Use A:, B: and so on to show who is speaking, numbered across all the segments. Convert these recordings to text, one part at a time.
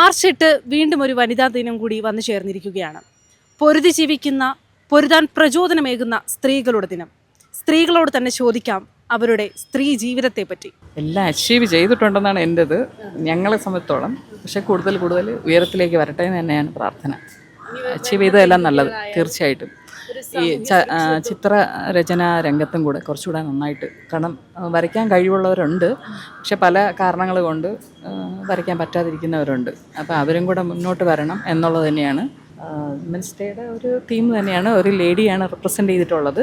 A: March 8 വീണ്ടും ഒരു വനിതാ ദിനം കൂടി വന്നു ചേർന്നിരിക്കുകയാണ്. പൊരുതി ജീവിക്കുന്ന, പൊരുതാൻ പ്രചോദനമേകുന്ന സ്ത്രീകളുടെ ദിനം. സ്ത്രീകളോട് തന്നെ ചോദിക്കാം അവരുടെ സ്ത്രീ ജീവിതത്തെ പറ്റി.
B: എല്ലാം അച്ചീവ് ചെയ്തിട്ടുണ്ടെന്നാണ് എൻ്റെത്, ഞങ്ങളെ സംബന്ധിച്ചോളം. പക്ഷേ കൂടുതൽ ഉയരത്തിലേക്ക് വരട്ടെ എന്ന് തന്നെയാണ് പ്രാർത്ഥന. അച്ചീവ് ചെയ്തതെല്ലാം നല്ലത് തീർച്ചയായിട്ടും. ഈ ചിത്രരചന രംഗത്തും കൂടെ കുറച്ചുകൂടെ നന്നായിട്ട്, കാരണം വരയ്ക്കാൻ കഴിവുള്ളവരുണ്ട്, പക്ഷെ പല കാരണങ്ങൾ കൊണ്ട് വരയ്ക്കാൻ പറ്റാതിരിക്കുന്നവരുണ്ട്. അപ്പോൾ അവരും കൂടെ മുന്നോട്ട് വരണം എന്നുള്ളത് തന്നെയാണ് വിമൻസ് ഡേയുടെ ഒരു തീം തന്നെയാണ്. ഒരു ലേഡിയാണ് റെപ്രസെൻ്റ് ചെയ്തിട്ടുള്ളത്.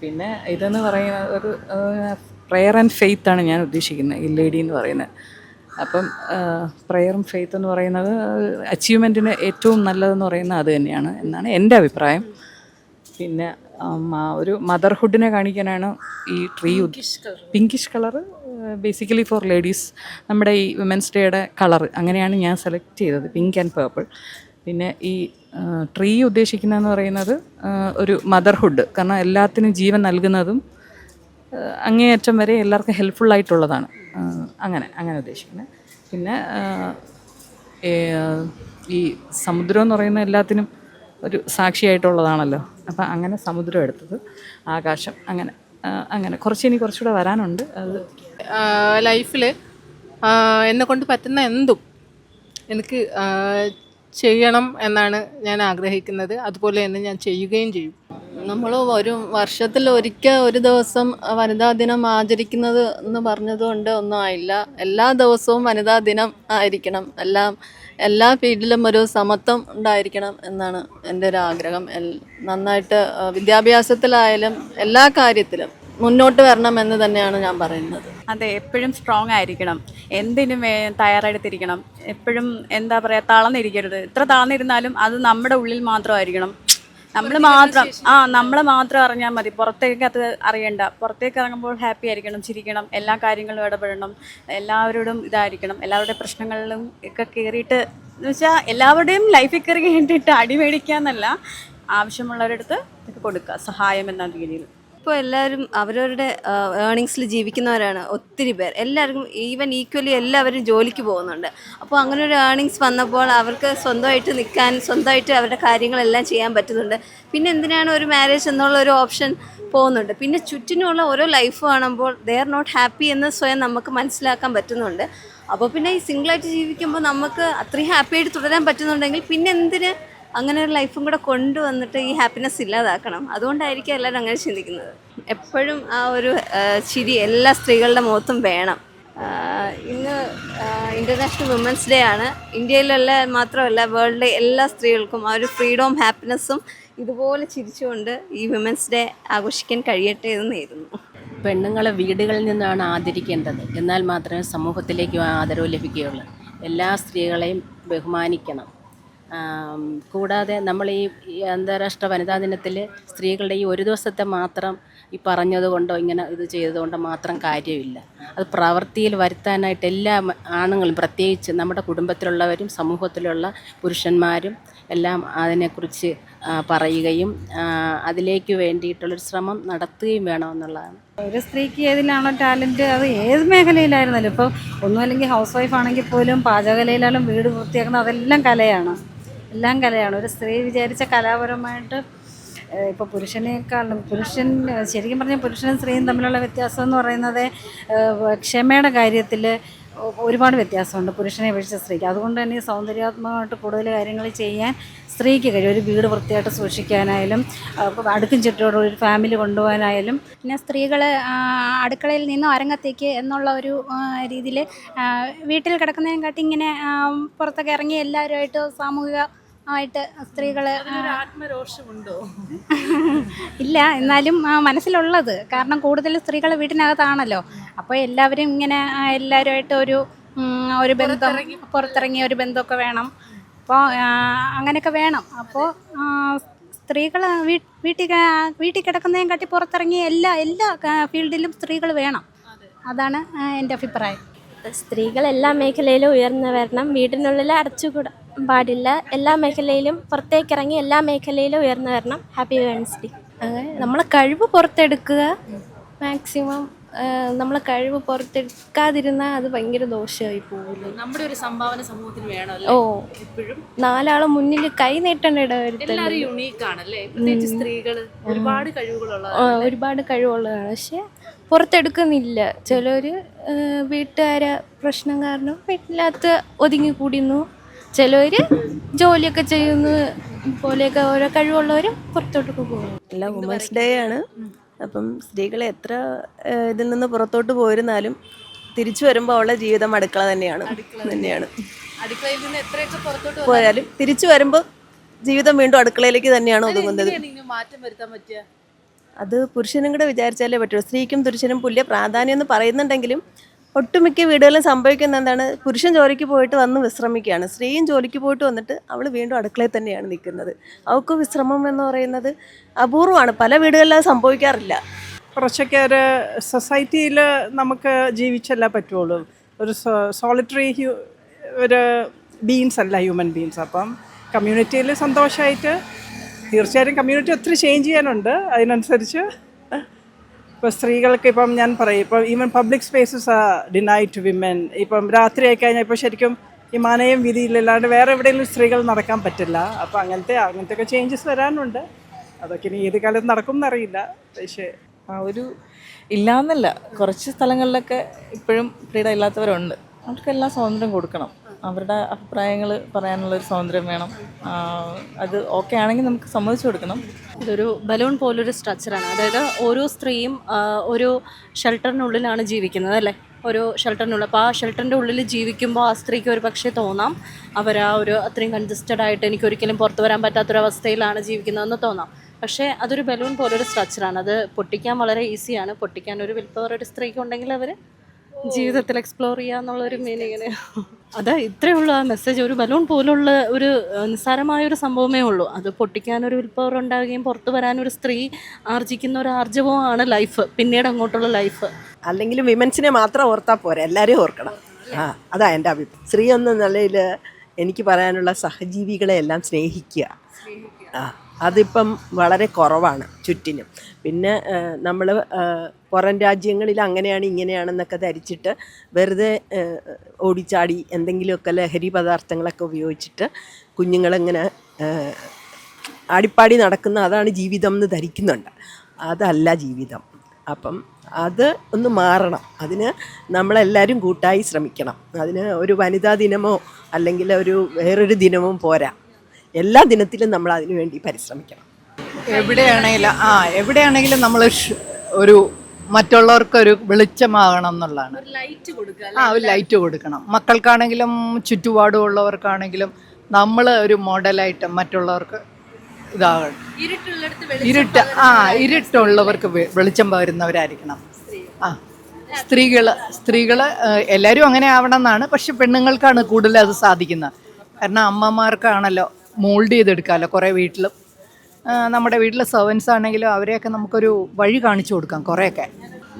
B: പിന്നെ ഇതെന്ന് പറയുന്നത് ഒരു പ്രെയർ ആൻഡ് ഫെയ്ത്ത് ആണ് ഞാൻ ഉദ്ദേശിക്കുന്നത്, ഈ ലേഡി എന്ന് പറയുന്നത്. അപ്പം പ്രെയറും ഫെയ്ത്ത് എന്ന് പറയുന്നത് അച്ചീവ്മെൻറ്റിന് ഏറ്റവും നല്ലതെന്ന് പറയുന്നത് അത് തന്നെയാണ് എന്നാണ് എൻ്റെ അഭിപ്രായം. പിന്നെ ഒരു മദർഹുഡിനെ കാണിക്കാനാണ് ഈ tree. Pinkish colour basically for ladies. നമ്മുടെ ഈ വിമൻസ് ഡേയുടെ കളറ് അങ്ങനെയാണ് ഞാൻ സെലക്ട് ചെയ്തത്, പിങ്ക് ആൻഡ് പേർപ്പിൾ. പിന്നെ ഈ ട്രീ ഉദ്ദേശിക്കുന്നതെന്ന് പറയുന്നത് ഒരു മദർഹുഡ്, കാരണം എല്ലാത്തിനും ജീവൻ നൽകുന്നതും അങ്ങേയറ്റം വരെ എല്ലാവർക്കും ഹെൽപ്ഫുള്ളായിട്ടുള്ളതാണ്. അങ്ങനെ ഉദ്ദേശിക്കുന്നത്. പിന്നെ ഈ സമുദ്രം എന്ന് പറയുന്ന എല്ലാത്തിനും ഒരു സാക്ഷിയായിട്ടുള്ളതാണല്ലോ. അപ്പം അങ്ങനെ സമുദ്രം എടുത്തത്, ആകാശം, അങ്ങനെ കുറച്ചുകൂടെ വരാനുണ്ട്. അത്
C: ലൈഫിൽ എന്നെ കൊണ്ട് പറ്റുന്ന എന്തും എനിക്ക് ചെയ്യണം എന്നാണ് ഞാൻ ആഗ്രഹിക്കുന്നത്. അതുപോലെ തന്നെ ഞാൻ ചെയ്യുകയും ചെയ്യും.
D: നമ്മൾ ഒരു വർഷത്തിൽ ഒരിക്കൽ ഒരു ദിവസം വനിതാ ദിനം ആചരിക്കുന്നത് എന്ന് പറഞ്ഞതുകൊണ്ട് ഒന്നും ആയില്ല. എല്ലാ ദിവസവും വനിതാ ദിനം ആയിരിക്കണം. എല്ലാ ഫീൽഡിലും ഒരു സമത്വം ഉണ്ടായിരിക്കണം എന്നാണ് എൻ്റെ ഒരു ആഗ്രഹം. നന്നായിട്ട് വിദ്യാഭ്യാസത്തിലായാലും എല്ലാ കാര്യത്തിലും മുന്നോട്ട് വരണം എന്ന് തന്നെയാണ് ഞാൻ പറയുന്നത്.
E: അതെ, എപ്പോഴും സ്ട്രോങ് ആയിരിക്കണം, എന്തിനും തയ്യാറെടുത്തിരിക്കണം. എപ്പോഴും എന്താ പറയുക, തളർന്നിരിക്കരുത്. എത്ര തളർന്നിരുന്നാലും അത് നമ്മുടെ ഉള്ളിൽ മാത്രമായിരിക്കണം. നമ്മളെ മാത്രം അറിഞ്ഞാൽ മതി, പുറത്തേക്ക് അത് അറിയണ്ട. പുറത്തേക്ക് ഇറങ്ങുമ്പോൾ ഹാപ്പി ആയിരിക്കണം, ചിരിക്കണം, എല്ലാ കാര്യങ്ങളും ഇടപെടണം, എല്ലാവരോടും ഇതായിരിക്കണം. എല്ലാവരുടെ പ്രശ്നങ്ങളിലും ഒക്കെ കയറിയിട്ട് എന്ന് വെച്ചാൽ എല്ലാവരുടെയും ലൈഫിൽ കയറി വേണ്ടിയിട്ട് അടിമേടിക്കുക എന്നല്ല, ആവശ്യമുള്ളവരുടെ അടുത്ത് ഇതൊക്കെ കൊടുക്കുക, സഹായം എന്ന രീതിയിൽ.
D: ഇപ്പോൾ എല്ലാവരും അവരവരുടെ ഏർണിങ്സിൽ ജീവിക്കുന്നവരാണ് ഒത്തിരി പേർ. എല്ലാവർക്കും ഈക്വലി എല്ലാവരും ജോലിക്ക് പോകുന്നുണ്ട്. അപ്പോൾ അങ്ങനെ ഒരു ഏർണിങ്സ് വന്നപ്പോൾ അവർക്ക് സ്വന്തമായിട്ട് നിൽക്കാൻ, സ്വന്തമായിട്ട് അവരുടെ കാര്യങ്ങളെല്ലാം ചെയ്യാൻ പറ്റുന്നുണ്ട്. പിന്നെ എന്തിനാണ് ഒരു മാരേജ് എന്നുള്ള ഒരു ഓപ്ഷൻ പോകുന്നുണ്ട്. പിന്നെ ചുറ്റിനുമുള്ള ഓരോ ലൈഫ് കാണുമ്പോൾ ദേ ആർ നോട്ട് ഹാപ്പി എന്ന് സ്വയം നമുക്ക് മനസ്സിലാക്കാൻ പറ്റുന്നുണ്ട്. അപ്പോൾ പിന്നെ ഈ സിംഗിളായിട്ട് ജീവിക്കുമ്പോൾ നമുക്ക് അത്രയും ഹാപ്പിയായിട്ട് തുടരാൻ പറ്റുന്നുണ്ടെങ്കിൽ പിന്നെ എന്തിന് അങ്ങനെ ഒരു ലൈഫും കൂടെ കൊണ്ടുവന്നിട്ട് ഈ ഹാപ്പിനെസ് ഇല്ലാതാക്കണം. അതുകൊണ്ടായിരിക്കും എല്ലാവരും അങ്ങനെ ചിന്തിക്കുന്നത്. എപ്പോഴും ആ ഒരു ചിരി എല്ലാ സ്ത്രീകളുടെ മുഖത്തും വേണം. ഇന്ന് ഇൻ്റർനാഷണൽ വിമൻസ് ഡേ ആണ്. ഇന്ത്യയിലുള്ള മാത്രമല്ല വേൾഡിലെ എല്ലാ സ്ത്രീകൾക്കും ആ ഒരു ഫ്രീഡവും ഹാപ്പിനെസ്സും ഇതുപോലെ ചിരിച്ചുകൊണ്ട് ഈ വിമൻസ് ഡേ ആഘോഷിക്കാൻ കഴിയട്ടെ എന്ന് നേരുന്നു.
F: പെണ്ണുങ്ങളെ വീടുകളിൽ നിന്നാണ് ആദരിക്കേണ്ടത്, എന്നാൽ മാത്രമേ സമൂഹത്തിലേക്ക് ആദരവ് ലഭിക്കുകയുള്ളൂ. എല്ലാ സ്ത്രീകളെയും ബഹുമാനിക്കണം. കൂടാതെ നമ്മൾ ഈ അന്താരാഷ്ട്ര വനിതാ ദിനത്തിൽ സ്ത്രീകളുടെ ഈ ഒരു ദിവസത്തെ മാത്രം ഈ പറഞ്ഞതുകൊണ്ടോ ഇങ്ങനെ ഇത് ചെയ്തതുകൊണ്ടോ മാത്രം കാര്യമില്ല. അത് പ്രവൃത്തിയിൽ വരുത്താനായിട്ട് എല്ലാ ആണുങ്ങളും, പ്രത്യേകിച്ച് നമ്മുടെ കുടുംബത്തിലുള്ളവരും സമൂഹത്തിലുള്ള പുരുഷന്മാരും എല്ലാം അതിനെക്കുറിച്ച് പറയുകയും അതിലേക്ക് വേണ്ടിയിട്ടുള്ളൊരു ശ്രമം നടത്തുകയും വേണമെന്നുള്ളതാണ്.
G: ഒരു സ്ത്രീക്ക് ഏതിലാണോ ടാലൻറ്റ്, അത് ഏത് മേഖലയിലായിരുന്നല്ലോ. ഇപ്പോൾ ഒന്നുമല്ലെങ്കിൽ ഹൗസ് വൈഫ് ആണെങ്കിൽ പോലും പാചകലയിലാലും വീട് വൃത്തിയാക്കുന്നത് അതെല്ലാം കലയാണ്, എല്ലാം കലയാണ്. ഒരു സ്ത്രീ വിചാരിച്ച കലാപരമായിട്ട് ഇപ്പോൾ പുരുഷൻ ശരിക്കും പറഞ്ഞാൽ പുരുഷനും സ്ത്രീയും തമ്മിലുള്ള വ്യത്യാസം എന്ന് പറയുന്നത് ക്ഷമയുടെ കാര്യത്തിൽ ഒരുപാട് വ്യത്യാസമുണ്ട് പുരുഷനെ അപേക്ഷിച്ച സ്ത്രീക്ക്. അതുകൊണ്ട് തന്നെ സൗന്ദര്യാത്മകമായിട്ട് കൂടുതൽ കാര്യങ്ങൾ ചെയ്യാൻ സ്ത്രീക്ക് കഴിയും. ഒരു വീട് വൃത്തിയായിട്ട് സൂക്ഷിക്കാനായാലും, അടുക്കും ചുറ്റോടെ ഒരു ഫാമിലി കൊണ്ടുപോകാനായാലും.
H: പിന്നെ സ്ത്രീകൾ അടുക്കളയിൽ നിന്നും അരങ്ങത്തേക്ക് എന്നുള്ള ഒരു രീതിയിൽ വീട്ടിൽ കിടക്കുന്നതിനെക്കാട്ടി ഇങ്ങനെ പുറത്തൊക്കെ ഇറങ്ങി എല്ലാവരുമായിട്ട് സാമൂഹികമായിട്ട് സ്ത്രീകൾ
A: ആത്മരോഷമുണ്ടോ?
H: ഇല്ല, എന്നാലും മനസ്സിലുള്ളത്. കാരണം കൂടുതൽ സ്ത്രീകൾ വീട്ടിനകത്താണല്ലോ. അപ്പോൾ എല്ലാവരും ഇങ്ങനെ എല്ലാവരുമായിട്ട് ഒരു ബന്ധം, പുറത്തിറങ്ങിയ ഒരു ബന്ധമൊക്കെ വേണം. അപ്പോൾ അങ്ങനെയൊക്കെ വേണം. അപ്പോൾ സ്ത്രീകൾ വീട്ടിൽ കിടക്കുന്നതിനെക്കാട്ടി പുറത്തിറങ്ങി എല്ലാ ഫീൽഡിലും സ്ത്രീകൾ വേണം. അതാണ് എൻ്റെ അഭിപ്രായം.
I: സ്ത്രീകൾ എല്ലാ മേഖലയിലും ഉയർന്നു വരണം. വീടിനുള്ളിൽ അടച്ചുകൂടാൻ പാടില്ല. എല്ലാ മേഖലയിലും പുറത്തേക്കിറങ്ങി എല്ലാ മേഖലയിലും ഉയർന്നു വരണം. Happy women's day.
J: അങ്ങനെ നമ്മളെ കഴിവ് പുറത്തെടുക്കുക, മാക്സിമം
I: നമ്മളെ കഴിവ് പുറത്തെടുക്കാതിരുന്നാൽ അത് ഭയങ്കര ദോഷമായി പോകില്ല.
A: നമ്മുടെ ഒരു സംഭാവന സമൂഹത്തിന് വേണം.
I: ഓ, എപ്പോഴും നാലാളെ മുന്നിൽ കൈ നീട്ടേണ്ട ഇടവരുത്തല്ല.
A: എല്ലാവരും യുണീക്ക് ആണല്ലേ, പ്രത്യേകിച്ച് സ്ത്രീകൾ ഒരുപാട് കഴിവുകളുള്ള
I: ഒരുപാട് കഴിവുള്ളതാണ്, പക്ഷെ പുറത്തെടുക്കുന്നില്ല. ചിലർ വീട്ടുകാരെ പ്രശ്നം കാരണം വീട്ടിനകത്ത് ഒതുങ്ങി കൂടുന്നു, ചിലർ ജോലിയൊക്കെ ചെയ്യുന്നു പോലെയൊക്കെ ഓരോ കഴിവുള്ളവർ പുറത്തോട്ടൊക്കെ പോകുന്നു.
J: എല്ലാം വുമൻസ് ഡേ ആണ്. അപ്പം സ്ത്രീകളെ എത്ര ഇതിൽ നിന്ന് പുറത്തോട്ട് പോയിരുന്നാലും തിരിച്ചു വരുമ്പോൾ അവളുടെ ജീവിതം അടുക്കള തന്നെയാണ്.
A: അടുക്കളയിൽ നിന്ന് എത്രയൊക്കെ പുറത്തോട്ട്
J: പോയാലും തിരിച്ചു വരുമ്പോൾ ജീവിതം വീണ്ടും അടുക്കളയിലേക്ക് തന്നെയാണ് ഒതുങ്ങുന്നത്.
A: മാറ്റം വരുത്താൻ പറ്റുക?
J: അത് പുരുഷനും കൂടെ വിചാരിച്ചാലേ പറ്റുള്ളൂ. സ്ത്രീക്കും പുരുഷനും തുല്യ പ്രാധാന്യം എന്ന് പറയുന്നുണ്ടെങ്കിലും ഒട്ടുമിക്ക വീടുകളിലും സംഭവിക്കുന്ന എന്താണ്, പുരുഷൻ ജോലിക്ക് പോയിട്ട് വന്ന് വിശ്രമിക്കുകയാണ്, സ്ത്രീയും ജോലിക്ക് പോയിട്ട് വന്നിട്ട് അവൾ വീണ്ടും അടുക്കളയിൽ തന്നെയാണ് നിൽക്കുന്നത്. അവൾക്ക് വിശ്രമം എന്ന് പറയുന്നത് അപൂർവമാണ്, പല വീടുകളിലും അത് സംഭവിക്കാറില്ല.
K: കുറച്ചൊക്കെ ഒരു സൊസൈറ്റിയിൽ നമുക്ക് ജീവിച്ചല്ലേ പറ്റുള്ളൂ. ഒരു സോളിറ്ററി ഒരു ബീങ്സ് അല്ല ഹ്യൂമൻ ബീങ്സ്. അപ്പം കമ്മ്യൂണിറ്റിയിൽ സന്തോഷമായിട്ട് തീർച്ചയായും കമ്മ്യൂണിറ്റി ഒത്തിരി ചേഞ്ച് ചെയ്യാനുണ്ട്. അതിനനുസരിച്ച് ഇപ്പോൾ സ്ത്രീകൾക്ക് ഇപ്പം ഞാൻ പറയും, ഇപ്പോൾ even public spaces are denied to women. ഇപ്പം രാത്രി ആയി കഴിഞ്ഞാൽ ഇപ്പോൾ ശരിക്കും ഈ മനയും വീതിയിലല്ലാണ്ട് വേറെ എവിടെയെങ്കിലും സ്ത്രീകൾ നടക്കാൻ പറ്റില്ല. അപ്പോൾ അങ്ങനത്തെ ചേഞ്ചസ് വരാനുണ്ട്. അതൊക്കെ ഇനി ഏത് കാലത്ത് നടക്കും എന്നറിയില്ല. പക്ഷേ
B: ഒരു ഇല്ലാന്നല്ല, കുറച്ച് സ്ഥലങ്ങളിലൊക്കെ ഇപ്പോഴും ഫ്രീഡം ഇല്ലാത്തവരുണ്ട്. അവർക്കെല്ലാം സ്വാതന്ത്ര്യം കൊടുക്കണം. അവരുടെ അഭിപ്രായങ്ങൾ പറയാനുള്ളൊരു സ്വാതന്ത്ര്യം വേണം. അത് ഓക്കെ ആണെങ്കിൽ നമുക്ക് സമ്മതിച്ചു കൊടുക്കണം.
A: ഇതൊരു ബലൂൺ പോലൊരു സ്ട്രക്ചറാണ്. അതായത് ഓരോ സ്ത്രീയും ഒരു ഷെൽട്ടറിനുള്ളിലാണ് ജീവിക്കുന്നത് അല്ലേ, ഒരു ഷെൽട്ടറിനുള്ളിൽ. അപ്പോൾ ആ ഷെൽട്ടറിൻ്റെ ഉള്ളിൽ ജീവിക്കുമ്പോൾ ആ സ്ത്രീക്ക് ഒരു പക്ഷേ തോന്നാം അവർ ആ ഒരു അത്രയും കൺജസ്റ്റഡ് ആയിട്ട് എനിക്ക് ഒരിക്കലും പുറത്തു വരാൻ പറ്റാത്തൊരവസ്ഥയിലാണ് ജീവിക്കുന്നതെന്ന് തോന്നാം. പക്ഷേ അതൊരു ബലൂൺ പോലൊരു സ്ട്രക്ചറാണ്. അത് പൊട്ടിക്കാൻ വളരെ ഈസിയാണ്. പൊട്ടിക്കാൻ ഒരു വിൽ പവർ ഒരു സ്ത്രീക്ക് ഉണ്ടെങ്കിൽ അവർ ജീവിതത്തിൽ എക്സ്പ്ലോർ ചെയ്യുക എന്നുള്ളൊരു മീനിങ്ങിന് അതാ ഇത്രയേ ഉള്ളൂ ആ മെസ്സേജ്. ഒരു ബലൂൺ പോലുള്ള ഒരു നിസ്സാരമായൊരു സംഭവമേ ഉള്ളൂ. അത് പൊട്ടിക്കാനൊരു വിൽ പവർ ഉണ്ടാവുകയും പുറത്തു വരാനൊരു സ്ത്രീ ആർജിക്കുന്ന ഒരു ആർജവമാണ് ലൈഫ്, പിന്നീട് അങ്ങോട്ടുള്ള ലൈഫ്.
J: അല്ലെങ്കിലും വിമൻസിനെ മാത്രം ഓർത്താൽ പോരാ, എല്ലാവരെയും ഓർക്കണം. അതാ എൻ്റെ അഭിപ്രായം. സ്ത്രീ എന്ന നിലയിൽ എനിക്ക് പറയാനുള്ള സഹജീവികളെ എല്ലാം സ്നേഹിക്കുക. അതിപ്പം വളരെ കുറവാണ് ചുറ്റിനും. പിന്നെ നമ്മൾ പുറം രാജ്യങ്ങളിൽ അങ്ങനെയാണ് ഇങ്ങനെയാണെന്നൊക്കെ ധരിച്ചിട്ട് വെറുതെ ഓടിച്ചാടി എന്തെങ്കിലുമൊക്കെ ലഹരി പദാർത്ഥങ്ങളൊക്കെ ഉപയോഗിച്ചിട്ട് കുഞ്ഞുങ്ങളിങ്ങനെ ആടിപ്പാടി നടക്കുന്ന അതാണ് ജീവിതം എന്ന് ധരിക്കുന്നുണ്ട്. അതല്ല ജീവിതം. അപ്പം അത് ഒന്ന് മാറണം. അതിന് നമ്മളെല്ലാവരും കൂട്ടായി ശ്രമിക്കണം. അതിന് ഒരു വനിതാ ദിനമോ അല്ലെങ്കിൽ ഒരു വേറൊരു ദിനമോ പോരാ. എല്ലാ ദിനത്തിലും നമ്മൾ അതിനു വേണ്ടി പരിശ്രമിക്കണം.
L: എവിടെയാണെങ്കിലും നമ്മൾ ഒരു മറ്റുള്ളവർക്കൊരു വെളിച്ചമാകണം എന്നുള്ളതാണ്. ഒരു ലൈറ്റ് കൊടുക്കണം. മക്കൾക്കാണെങ്കിലും ചുറ്റുപാടുമുള്ളവർക്കാണെങ്കിലും നമ്മൾ ഒരു മോഡലായിട്ട് മറ്റുള്ളവർക്ക് ഇതാകണം. ഇരുട്ടുള്ളവർക്ക് വെളിച്ചം പകരുന്നവരായിരിക്കണം. സ്ത്രീകൾ എല്ലാവരും അങ്ങനെ ആവണം എന്നാണ്. പക്ഷെ പെണ്ണുങ്ങൾക്കാണ് കൂടുതൽ അത് സാധിക്കുന്നത്. കാരണം അമ്മമാർക്കാണല്ലോ മോൾഡ് ചെയ്തെടുക്കാമല്ലോ കുറേ വീട്ടിലും. നമ്മുടെ വീട്ടിലെ സെർവൻസ് ആണെങ്കിലും അവരെയൊക്കെ നമുക്കൊരു വഴി കാണിച്ചു കൊടുക്കാം കുറേയൊക്കെ.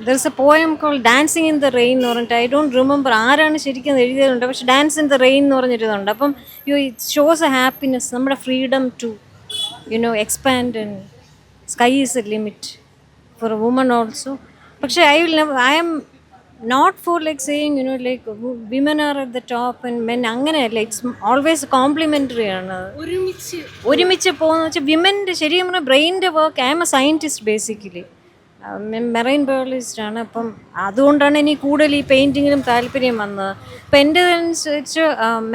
G: There's a poem called Dancing in the Rain എന്ന് പറഞ്ഞിട്ട്, ഐ ഡോണ്ട് റിമെമ്പർ ആരാണ് ശരിക്കും എഴുതിയതുണ്ട്, പക്ഷെ ഡാൻസ് ഇൻ ദ റെയിൻ എന്ന് പറഞ്ഞിരുന്നുണ്ട്. അപ്പം ഇറ്റ് ഷോസ് എ ഹാപ്പിനെസ്, നമ്മുടെ freedom to expand and sky is a limit for a woman also. പക്ഷേ I am not for like saying women are at the top and men, അങ്ങനെയല്ല. It's always complementary ആണ്. ഒരുമിച്ച് പോകുന്ന വെച്ചാൽ വിമൻ്റെ ശരിക്കും പറഞ്ഞാൽ ബ്രെയിനിൻ്റെ work. I am a scientist basically, marine biologist ആണ്. അപ്പം അതുകൊണ്ടാണ് എനിക്ക് കൂടുതൽ ഈ പെയിൻറ്റിങ്ങിലും താല്പര്യം വന്നത്. അപ്പം എൻ്റെ അനുസരിച്ച്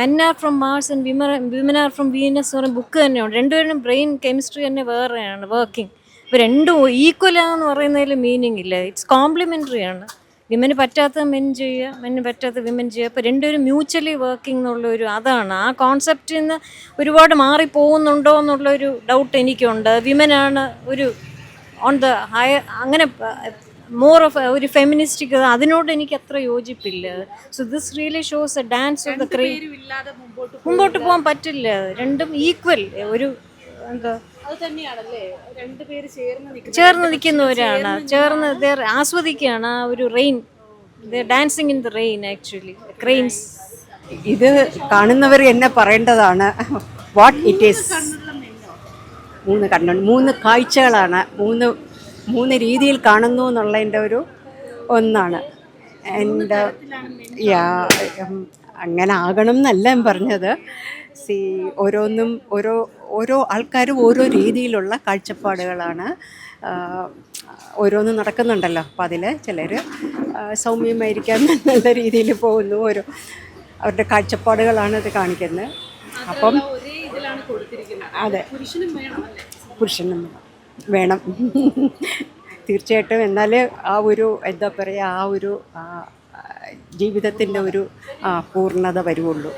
G: men are from Mars and women are from Venus എന്ന് പറയുന്ന ബുക്ക് തന്നെയുണ്ട്. രണ്ടുപേരും ബ്രെയിൻ കെമിസ്ട്രി തന്നെ വേറെയാണ് വർക്കിംഗ്. ഇപ്പോൾ രണ്ടും ഈക്വലാന്ന് പറയുന്നതിൽ മീനിങ് ഇല്ല. ഇറ്റ്സ് കോംപ്ലിമെൻ്ററി ആണ്. വിമന് പറ്റാത്ത മെൻ ചെയ്യുക, മെന് പറ്റാത്ത വിമൻ ചെയ്യുക. അപ്പോൾ രണ്ടുപേരും മ്യൂച്വലി വർക്കിംഗ് എന്നുള്ളൊരു അതാണ്. ആ കോൺസെപ്റ്റിൽ നിന്ന് ഒരുപാട് മാറിപ്പോകുന്നുണ്ടോ എന്നുള്ളൊരു ഡൗട്ട് എനിക്കുണ്ട്. വിമനാണ് ഒരു ഓൺ ദ ഹയർ, അങ്ങനെ മോർ ഓഫ് ഒരു ഫെമിനിസ്റ്റിക്, അതിനോട് എനിക്ക് അത്ര യോജിപ്പില്ല. So this really shows A dance of the crave. മുമ്പോട്ട് പോകാൻ പറ്റില്ല. രണ്ടും ഈക്വൽ ഒരു എന്താ ചേർന്ന് നിൽക്കുന്നവരാണ്, ചേർന്ന് ആസ്വദിക്കുകയാണ് ആ ഒരു rain. Dancing in the rain actually cranes.
M: ഇത് കാണുന്നവർ എന്നെ പറയേണ്ടതാണ് വാട്ട് ഇറ്റ് ഈസ്. 3 കാഴ്ചകളാണ്, മൂന്ന് രീതിയിൽ കാണുന്നു എന്നുള്ളതിൻ്റെ ഒരു ഒന്നാണ്. എൻ്റെ അങ്ങനെ ആകണം എന്നല്ല ഞാൻ പറഞ്ഞത്. ഓരോന്നും ഓരോ ആൾക്കാരും ഓരോ രീതിയിലുള്ള കാഴ്ചപ്പാടുകളാണ്. ഓരോന്നും നടക്കുന്നുണ്ടല്ലോ. അപ്പോൾ അതിൽ ചിലർ സൗമ്യമായിരിക്കാൻ നല്ല രീതിയിൽ പോകുന്നു. അവരുടെ കാഴ്ചപ്പാടുകളാണ് ഇത് കാണിക്കുന്നത്. അപ്പം അതെ, പുരുഷനും വേണം തീർച്ചയായിട്ടും. എന്നാൽ ആ ഒരു എന്താ പറയുക, ആ ഒരു ജീവിതത്തിൻ്റെ ഒരു പൂർണ്ണത വരുള്ളൂ.